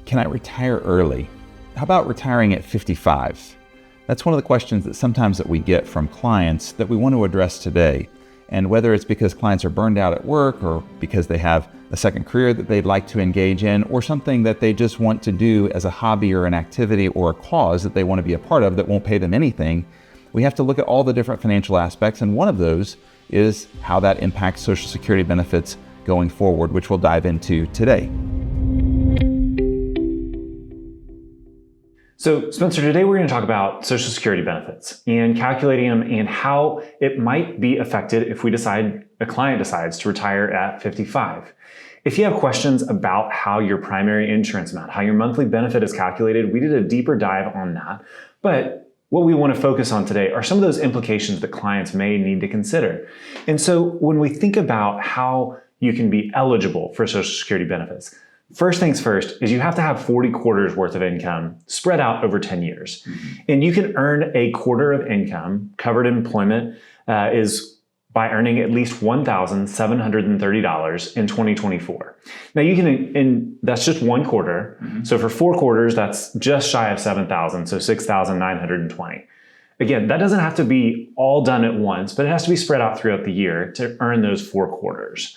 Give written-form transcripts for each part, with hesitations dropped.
Can I retire early? How about retiring at 55? That's one of the questions that sometimes we get from clients that we want to address today. And whether it's because clients are burned out at work or because they have a second career that they'd like to engage in, or something that they just want to do as a hobby or an activity or a cause that they want to be a part of that won't pay them anything, we have to look at all the different financial aspects. And one of those is how that impacts Social Security benefits going forward, which we'll dive into today. So Spencer, today we're going to talk about Social Security benefits and calculating them and how it might be affected if a client decides to retire at 55. If you have questions about how your primary insurance amount, how your monthly benefit is calculated, we did a deeper dive on that. But what we want to focus on today are some of those implications that clients may need to consider. And so when we think about how you can be eligible for Social Security benefits, first things first is you have to have 40 quarters worth of income spread out over 10 years. And you can earn a quarter of income. Covered employment is by earning at least $1,730 in 2024. Now you can, and that's just one quarter. So for 4 quarters, that's just shy of 7,000, so 6,920. Again, that doesn't have to be all done at once, but it has to be spread out throughout the year to earn those 4 quarters.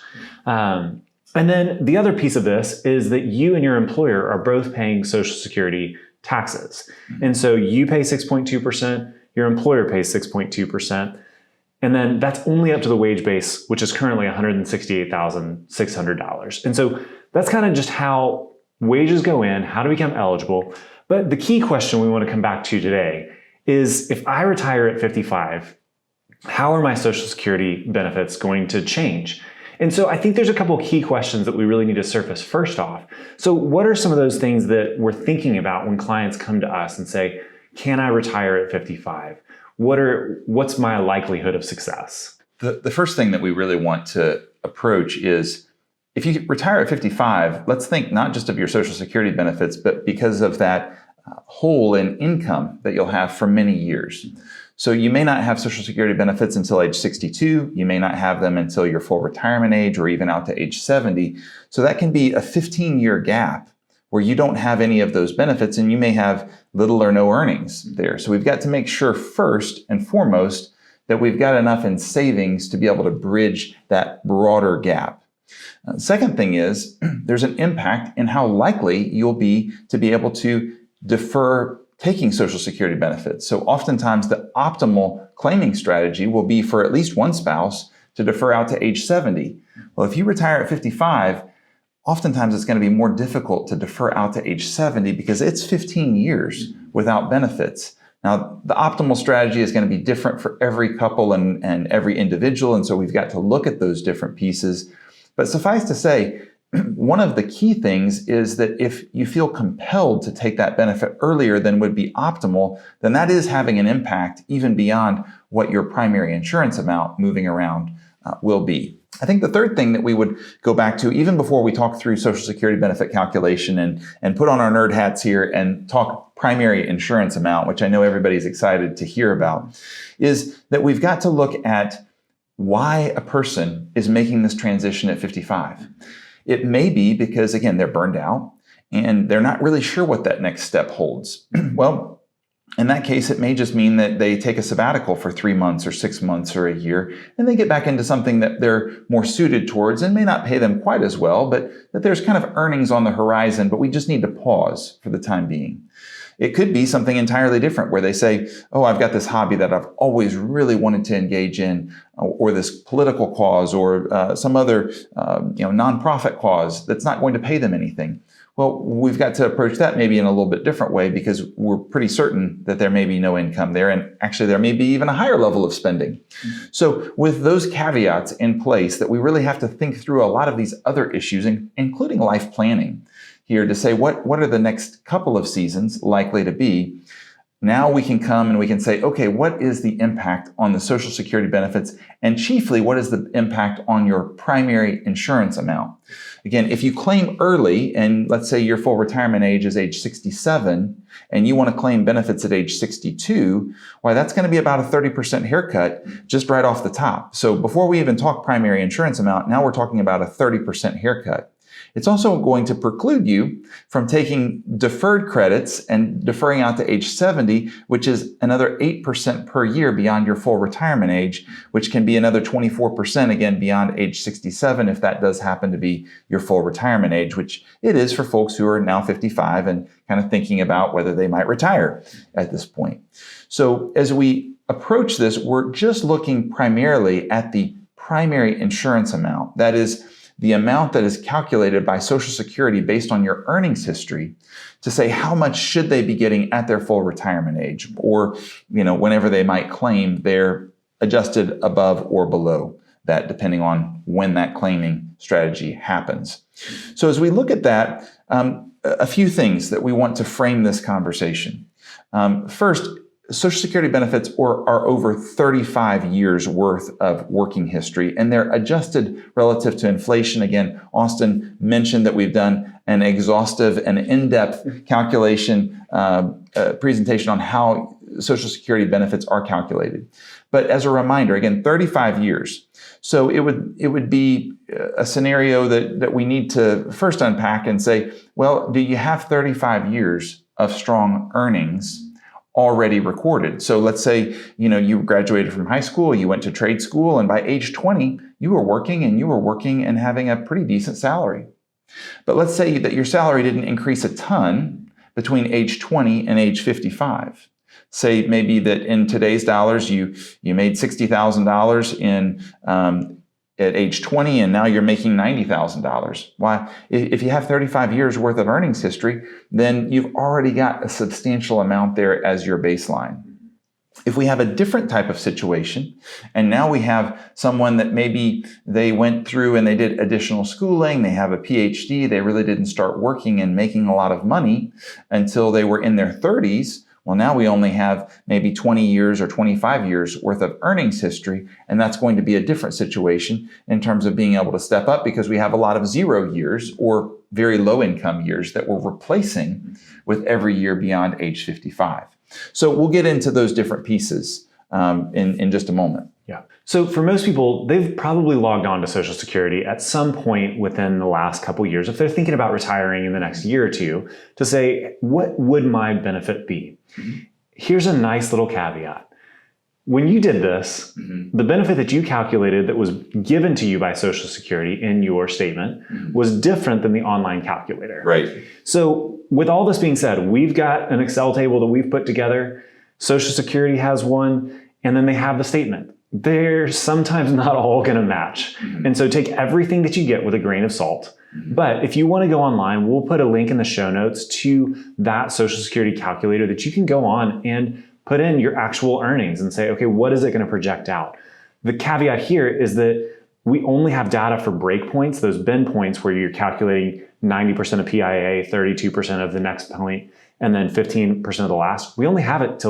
And then the other piece of this is that you and your employer are both paying Social Security taxes. And so you pay 6.2%, your employer pays 6.2%, and then that's only up to the wage base, which is currently $168,600. And so that's kind of just how wages go in, how to become eligible. But the key question we want to come back to today is, if I retire at 55, how are my Social Security benefits going to change? And so I think there's a couple of key questions that we really need to surface first off. So what are some of those things that we're thinking about when clients come to us and say, can I retire at 55? What's my likelihood of success? The first thing that we really want to approach is, if you retire at 55, let's think not just of your Social Security benefits, but because of that hole in income that you'll have for many years. So you may not have Social Security benefits until age 62. You may not have them until your full retirement age or even out to age 70. So that can be a 15-year gap where you don't have any of those benefits and you may have little or no earnings there. So we've got to make sure first and foremost that we've got enough in savings to be able to bridge that broader gap. Second thing is, there's an impact in how likely you'll be to be able to defer taking Social Security benefits. So oftentimes the optimal claiming strategy will be for at least one spouse to defer out to age 70. Well, if you retire at 55, oftentimes it's going to be more difficult to defer out to age 70 because it's 15 years without benefits. Now, the optimal strategy is going to be different for every couple and every individual, and so we've got to look at those different pieces. But suffice to say, one of the key things is that if you feel compelled to take that benefit earlier than would be optimal, then that is having an impact even beyond what your primary insurance amount moving around will be. I think the third thing that we would go back to, even before we talk through Social Security benefit calculation and put on our nerd hats here and talk primary insurance amount, which I know everybody's excited to hear about, is that we've got to look at why a person is making this transition at 55. It may be because, again, they're burned out and they're not really sure what that next step holds. Well, in that case, it may just mean that they take a sabbatical for 3 months or 6 months or a year, and they get back into something that they're more suited towards and may not pay them quite as well, but that there's kind of earnings on the horizon, but we just need to pause for the time being. It could be something entirely different where they say, oh, I've got this hobby that I've always really wanted to engage in, or this political cause, or some other nonprofit cause that's not going to pay them anything. Well, we've got to approach that maybe in a little bit different way because we're pretty certain that there may be no income there, and actually there may be even a higher level of spending. So with those caveats in place, that we really have to think through a lot of these other issues, including life planning here, to say what are the next couple of seasons likely to be. Now we can come and we can say, okay, what is the impact on the Social Security benefits? And chiefly, what is the impact on your primary insurance amount? Again, if you claim early, and let's say your full retirement age is age 67, and you want to claim benefits at age 62, why, that's going to be about a 30% haircut just right off the top. So before we even talk primary insurance amount, now we're talking about a 30% haircut. It's also going to preclude you from taking deferred credits and deferring out to age 70, which is another 8% per year beyond your full retirement age, which can be another 24% again beyond age 67 if that does happen to be your full retirement age, which it is for folks who are now 55 and kind of thinking about whether they might retire at this point. So as we approach this, we're just looking primarily at the primary insurance amount. That is the amount that is calculated by Social Security based on your earnings history to say how much should they be getting at their full retirement age, or whenever they might claim they're adjusted above or below that, depending on when that claiming strategy happens. So as we look at that, a few things that we want to frame this conversation. First, Social Security benefits are over 35 years worth of working history, and they're adjusted relative to inflation. Again, Austin mentioned that we've done an exhaustive and in-depth calculation presentation on how Social Security benefits are calculated. But as a reminder, again, 35 years. So it would be a scenario that we need to first unpack and say, well, do you have 35 years of strong earnings already recorded? So let's say, you graduated from high school, you went to trade school, and by age 20, you were working and having a pretty decent salary. But let's say that your salary didn't increase a ton between age 20 and age 55. Say maybe that in today's dollars, you made $60,000 at age 20, and now you're making $90,000. Why? If you have 35 years worth of earnings history, then you've already got a substantial amount there as your baseline. If we have a different type of situation, and now we have someone that maybe they went through and they did additional schooling, they have a PhD, they really didn't start working and making a lot of money until they were in their 30s, well, now we only have maybe 20 years or 25 years worth of earnings history, and that's going to be a different situation in terms of being able to step up because we have a lot of 0 years or very low income years that we're replacing with every year beyond age 55. So we'll get into those different pieces in just a moment. Yeah. So for most people, they've probably logged on to Social Security at some point within the last couple of years, if they're thinking about retiring in the next year or two, to say, what would my benefit be? Mm-hmm. Here's a nice little caveat. When you did this, the benefit that you calculated that was given to you by Social Security in your statement was different than the online calculator. Right. So with all this being said, we've got an Excel table that we've put together. Social Security has one, and then they have the statement. They're sometimes not all going to match. And so take everything that you get with a grain of salt. But if you want to go online, we'll put a link in the show notes to that Social Security calculator that you can go on and put in your actual earnings and say, okay, what is it going to project out? The caveat here is that we only have data for breakpoints, those bend points where you're calculating 90% of PIA, 32% of the next point, and then 15% of the last. We only have it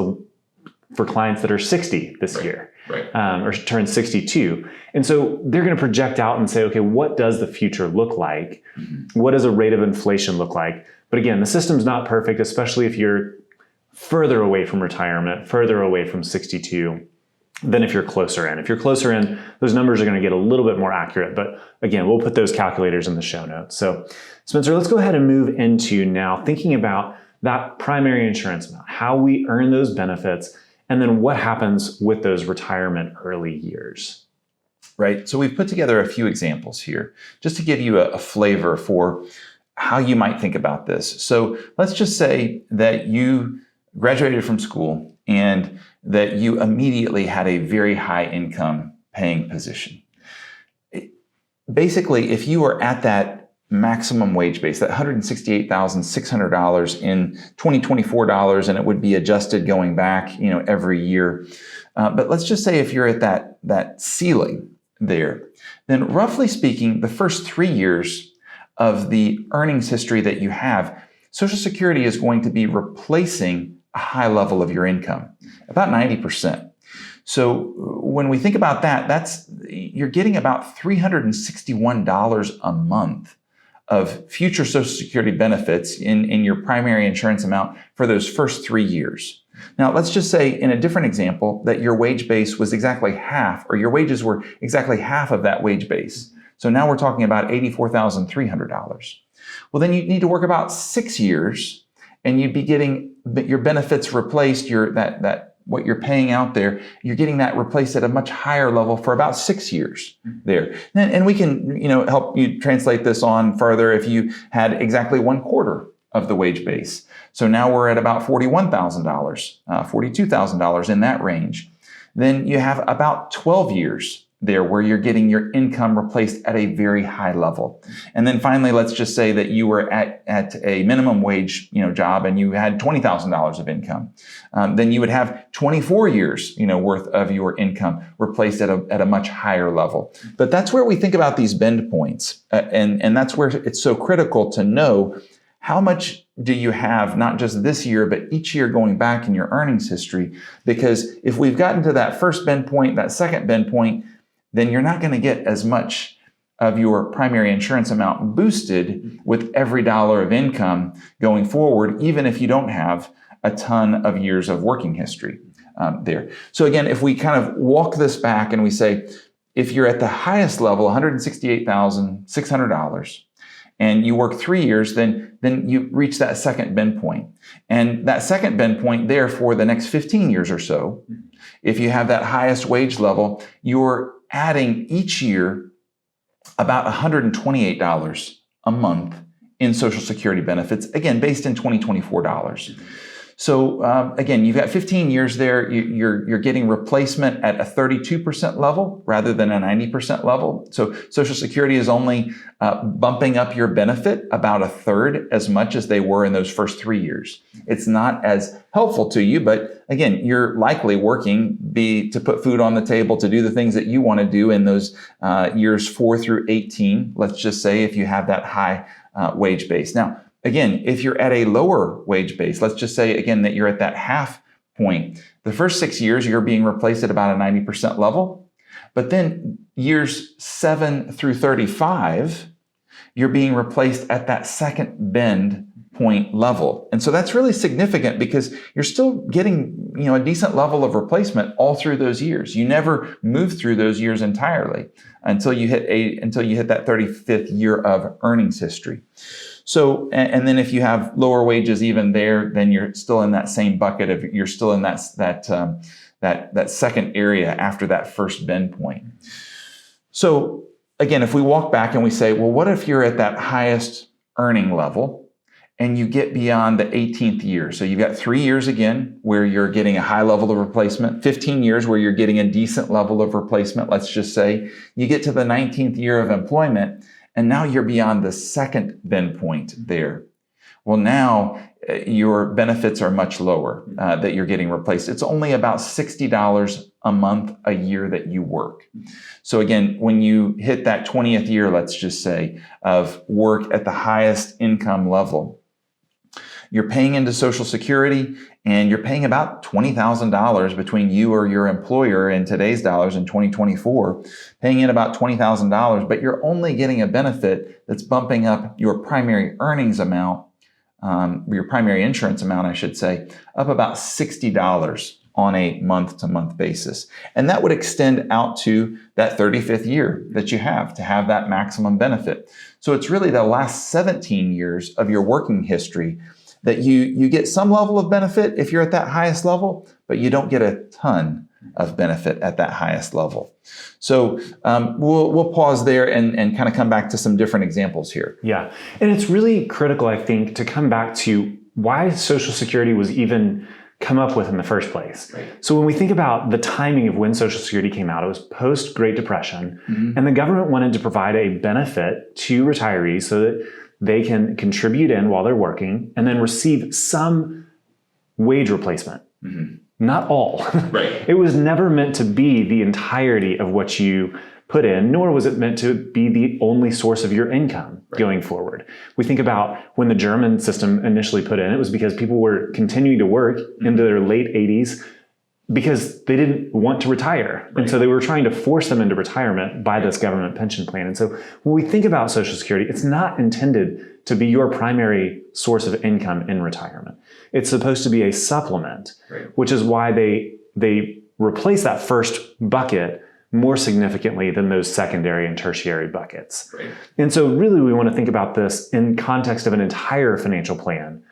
for clients that are 60 this year. Right. Or turn 62. And so they're going to project out and say, okay, what does the future look like? What does a rate of inflation look like? But again, the system's not perfect, especially if you're further away from retirement, further away from 62 than if you're closer in. If you're closer in, those numbers are going to get a little bit more accurate. But again, we'll put those calculators in the show notes. So Spencer, let's go ahead and move into now thinking about that primary insurance amount, how we earn those benefits, and then what happens with those retirement early years. Right. So we've put together a few examples here just to give you a flavor for how you might think about this. So let's just say that you graduated from school and that you immediately had a very high income paying position. Basically, if you are at that maximum wage base, that $168,600 in 2024 dollars, and it would be adjusted going back, every year. But let's just say if you're at that ceiling there, then roughly speaking, the first 3 years of the earnings history that you have, Social Security is going to be replacing a high level of your income, about 90%. So when we think about that, you're getting about $361 a month of future Social Security benefits in your primary insurance amount for those first 3 years. Now, let's just say in a different example that your wage base was exactly half, or your wages were exactly half of that wage base. So now we're talking about $84,300. Well, then you need to work about 6 years, and you'd be getting your benefits replaced, what you're paying out there, you're getting that replaced at a much higher level for about 6 years there. And we can, help you translate this on further if you had exactly 1/4 of the wage base. So now we're at about $41,000, $42,000 in that range. Then you have about 12 years there where you're getting your income replaced at a very high level. And then finally, let's just say that you were at a minimum wage, job, and you had $20,000 of income. Then you would have 24 years, worth of your income replaced at a much higher level. But that's where we think about these bend points. And that's where it's so critical to know how much do you have, not just this year, but each year going back in your earnings history. Because if we've gotten to that first bend point, that second bend point, then you're not going to get as much of your primary insurance amount boosted with every dollar of income going forward, even if you don't have a ton of years of working history there. So again, if we kind of walk this back and we say, if you're at the highest level, $168,600, and you work 3 years, then you reach that second bend point. And that second bend point there for the next 15 years or so, if you have that highest wage level, you're adding each year about $128 a month in Social Security benefits, again, based in 2024 dollars. So again, you've got 15 years there. You're getting replacement at a 32% level rather than a 90% level. So Social Security is only bumping up your benefit about a third as much as they were in those first 3 years. It's not as helpful to you, but again, you're likely working to put food on the table, to do the things that you want to do in those years 4 through 18. Let's just say if you have that high wage base. Now, again, if you're at a lower wage base, let's just say again that you're at that half point. The first 6 years, you're being replaced at about a 90% level. But then years 7 through 35, you're being replaced at that second bend point level. And so that's really significant because you're still getting, a decent level of replacement all through those years. You never move through those years entirely until you hit that 35th year of earnings history. So, and then if you have lower wages even there, then you're still in that same bucket you're still in that second area after that first bend point. So again, if we walk back and we say, well, what if you're at that highest earning level and you get beyond the 18th year? So you've got 3 years again where you're getting a high level of replacement, 15 years where you're getting a decent level of replacement. Let's just say you get to the 19th year of employment, and now you're beyond the second bend point there. Well, now your benefits are much lower that you're getting replaced. It's only about $60 a month a year that you work. So again, when you hit that 20th year, let's just say, of work at the highest income level, you're paying into Social Security, and you're paying about $20,000 between you or your employer in today's dollars in 2024, paying in about $20,000, but you're only getting a benefit that's bumping up your primary earnings amount, your primary insurance amount, I should say, up about $60 on a month-to-month basis. And that would extend out to that 35th year that you have to have that maximum benefit. So it's really the last 17 years of your working history that you get some level of benefit if you're at that highest level, but you don't get a ton of benefit at that highest level. So we'll pause there and kind of come back to some different examples here. Yeah, and it's really critical, I think, to come back to why Social Security was even come up with in the first place. Right. So when we think about the timing of when Social Security came out, it was post-Great Depression, and the government wanted to provide a benefit to retirees so that they can contribute in while they're working and then receive some wage replacement. Not all. Right. It was never meant to be the entirety of what you put in, nor was it meant to be the only source of your income going forward. We think about when the German system initially put in, it was because people were continuing to work into their late 80s because they didn't want to retire. And so they were trying to force them into retirement by this government pension plan. And so when we think about Social Security, it's not intended to be your primary source of income in retirement. It's supposed to be a supplement, which is why they replace that first bucket more significantly than those secondary and tertiary buckets. Right. And so really we want to think about this in context of an entire financial plan,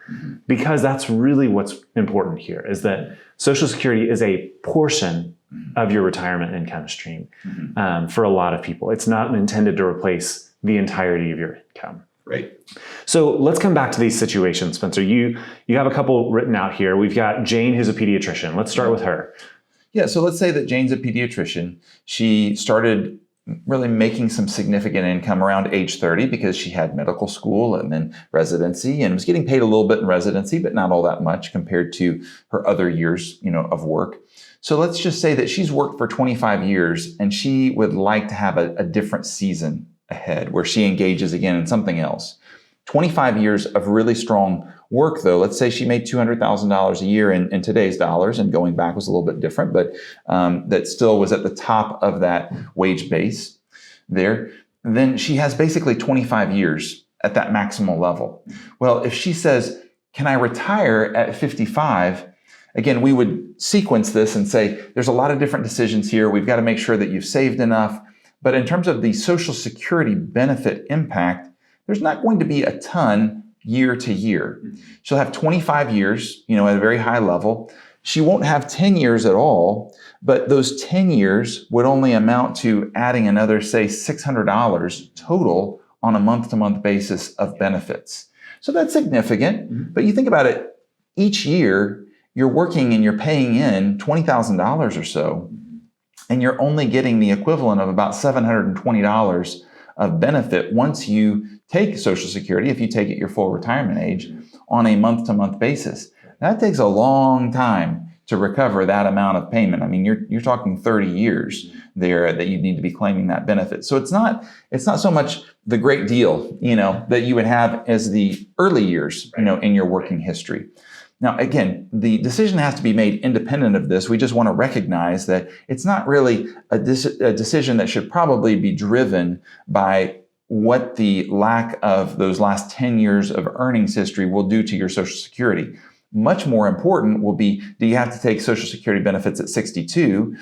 because that's really what's important here, is that Social Security is a portion of your retirement income stream for a lot of people. It's not intended to replace the entirety of your income. Right. So let's come back to these situations, Spencer. You have a couple written out here. We've got Jane, who's a pediatrician. Let's start with her. Yeah, so let's say that Jane's a pediatrician. She started really making some significant income around age 30 because she had medical school and then residency and was getting paid a little bit in residency, but not all that much compared to her other years, of work. So let's just say that she's worked for 25 years and she would like to have a different season ahead where she engages again in something else. 25 years of really strong work, though. Let's say she made $200,000 a year in today's dollars, and going back was a little bit different, but that still was at the top of that wage base there. Then she has basically 25 years at that maximal level. Well, if she says, can I retire at 55? Again, we would sequence this and say, there's a lot of different decisions here. We've got to make sure that you've saved enough. But in terms of the Social Security benefit impact, there's not going to be a ton year to year. She'll have 25 years, at a very high level. She won't have 10 years at all, but those 10 years would only amount to adding another, say, $600 total on a month-to-month basis of benefits. So that's significant, but you think about it, each year you're working and you're paying in $20,000 or so, and you're only getting the equivalent of about $720 of benefit once you take Social Security, if you take it your full retirement age, on a month-to-month basis. That takes a long time to recover that amount of payment. I mean, you're talking 30 years there that you need to be claiming that benefit. So it's not so much the great deal, that you would have as the early years, in your working history. Now, again, the decision has to be made independent of this. We just want to recognize that it's not really a decision that should probably be driven by what the lack of those last 10 years of earnings history will do to your Social Security. Much more important will be, do you have to take Social Security benefits at 62,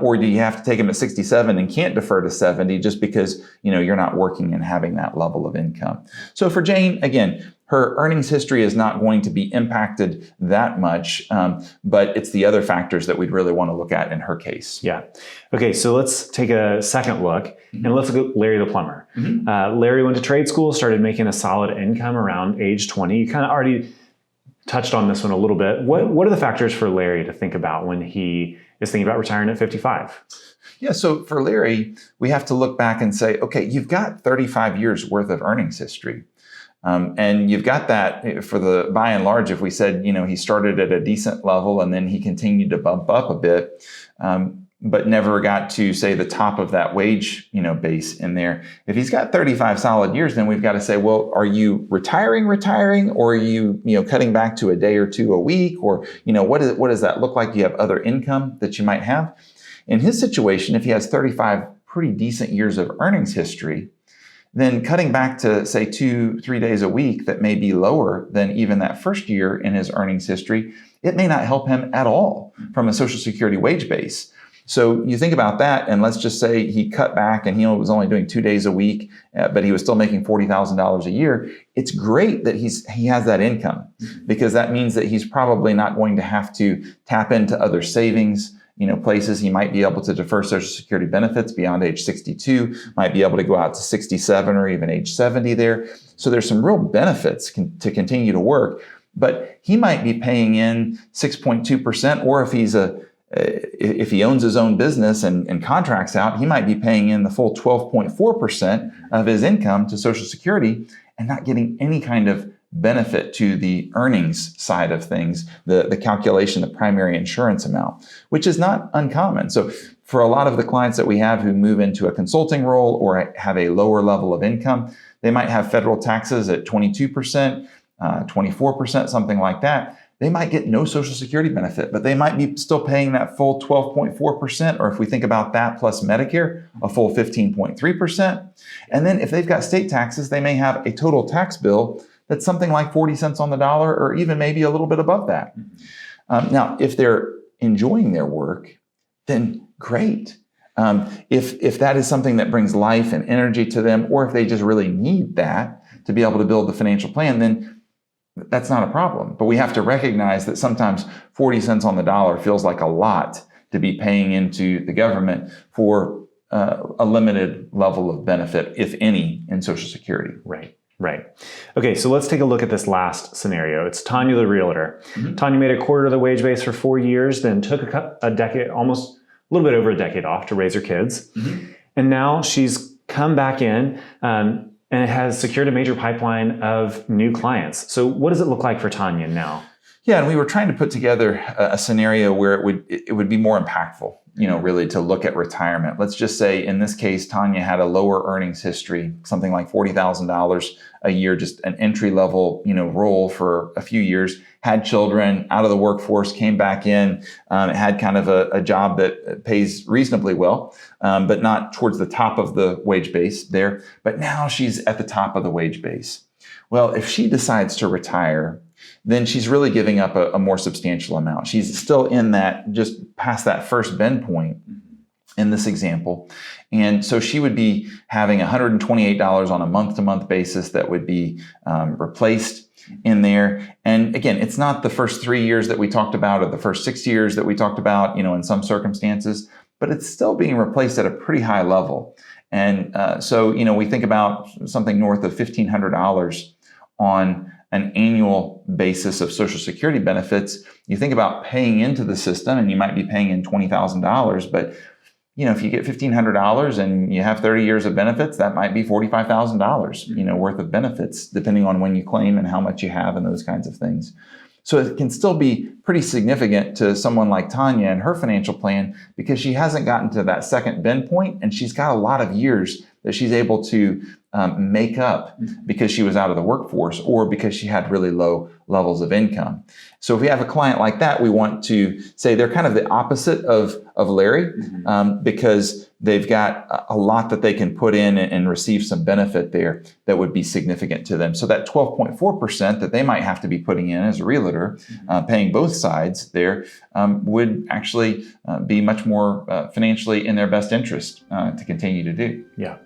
or do you have to take them at 67 and can't defer to 70 just because, you're not working and having that level of income? So for Jane, again, her earnings history is not going to be impacted that much, but it's the other factors that we'd really want to look at in her case. Yeah. Okay, so let's take a second look and let's look at Larry the plumber. Larry went to trade school, started making a solid income around age 20. You kind of already touched on this one a little bit. What are the factors for Larry to think about when he is thinking about retiring at 55? Yeah, so for Larry, we have to look back and say, okay, you've got 35 years worth of earnings history. And you've got that for the, by and large, if we said, he started at a decent level and then he continued to bump up a bit, but never got to, say, the top of that wage, base in there. If he's got 35 solid years, then we've got to say, well, are you retiring, or are you, cutting back to a day or two a week? Or, what does that look like? Do you have other income that you might have? In his situation, if he has 35 pretty decent years of earnings history, then cutting back to, say, 2-3 days a week that may be lower than even that first year in his earnings history, it may not help him at all from a Social Security wage base. So you think about that, and let's just say he cut back and he was only doing 2 days a week, but he was still making $40,000 a year. It's great that he has that income, because that means that he's probably not going to have to tap into other savings, places. He might be able to defer Social Security benefits beyond age 62, might be able to go out to 67 or even age 70 there. So there's some real benefits to continue to work, but he might be paying in 6.2%, or if he owns his own business and contracts out, he might be paying in the full 12.4% of his income to Social Security and not getting any kind of benefit to the earnings side of things, the calculation, the primary insurance amount, which is not uncommon. So for a lot of the clients that we have who move into a consulting role or have a lower level of income, they might have federal taxes at 22%, 24%, something like that. They might get no Social Security benefit, but they might be still paying that full 12.4%, or if we think about that plus Medicare, a full 15.3%. And then if they've got state taxes, they may have a total tax bill that's something like 40 cents on the dollar, or even maybe a little bit above that. Now, if they're enjoying their work, then great. If that is something that brings life and energy to them, or if they just really need that to be able to build the financial plan, then that's not a problem. But we have to recognize that sometimes 40 cents on the dollar feels like a lot to be paying into the government for a limited level of benefit, if any, in Social Security. Right. Okay, so let's take a look at this last scenario. It's Tanya the realtor. Tanya made a quarter of the wage base for 4 years, then took a decade, almost a little bit over a decade off to raise her kids. And now she's come back in and has secured a major pipeline of new clients. So what does it look like for Tanya now? Yeah, and we were trying to put together a scenario where it would be more impactful, really to look at retirement. Let's just say in this case, Tanya had a lower earnings history, something like $40,000 a year, just an entry level, role for a few years, had children, out of the workforce, came back in, had kind of a job that pays reasonably well, but not towards the top of the wage base there. But now she's at the top of the wage base. Well, if she decides to retire, then she's really giving up a more substantial amount. She's still in that, just past that first bend point in this example. And so she would be having $128 on a month-to-month basis that would be replaced in there. And again, it's not the first 3 years that we talked about or the first 6 years that we talked about, in some circumstances, but it's still being replaced at a pretty high level. And so, we think about something north of $1,500 on an annual basis of Social Security benefits. You think about paying into the system and you might be paying in $20,000, but if you get $1,500 and you have 30 years of benefits, that might be $45,000, worth of benefits, depending on when you claim and how much you have and those kinds of things. So it can still be pretty significant to someone like Tanya and her financial plan because she hasn't gotten to that second bend point and she's got a lot of years that she's able to make up because she was out of the workforce or because she had really low levels of income. So if we have a client like that, we want to say they're kind of the opposite of Larry because they've got a lot that they can put in and receive some benefit there that would be significant to them. So that 12.4% that they might have to be putting in as a realtor, paying both sides there, would actually be much more financially in their best interest to continue to do. Yeah.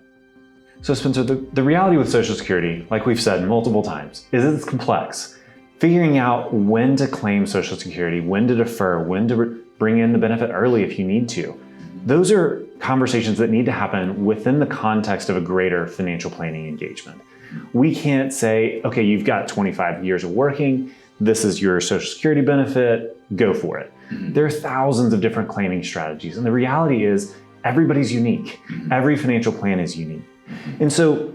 So Spencer, the reality with Social Security, like we've said multiple times, is it's complex. Figuring out when to claim Social Security, when to defer, when to bring in the benefit early if you need to. Those are conversations that need to happen within the context of a greater financial planning engagement. We can't say, okay, you've got 25 years of working, this is your Social Security benefit, go for it. There are thousands of different claiming strategies, and the reality is everybody's unique. Every financial plan is unique. And so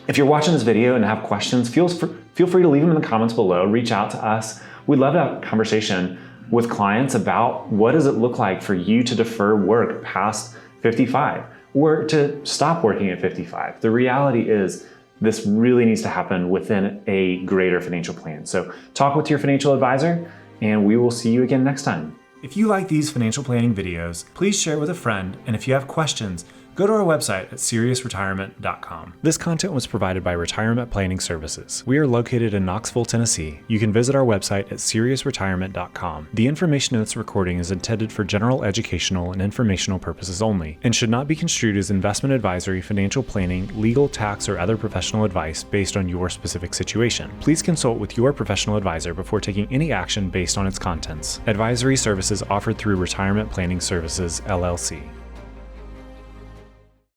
if you're watching this video and have questions, feel free to leave them in the comments below, reach out to us. We'd love to have a conversation with clients about what does it look like for you to defer work past 55 or to stop working at 55. The reality is this really needs to happen within a greater financial plan. So talk with your financial advisor and we will see you again next time. If you like these financial planning videos, please share it with a friend, and if you have questions, go to our website at SeriousRetirement.com. This content was provided by Retirement Planning Services. We are located in Knoxville, Tennessee. You can visit our website at SeriousRetirement.com. The information in this recording is intended for general educational and informational purposes only, and should not be construed as investment advisory, financial planning, legal, tax, or other professional advice based on your specific situation. Please consult with your professional advisor before taking any action based on its contents. Advisory services offered through Retirement Planning Services, LLC.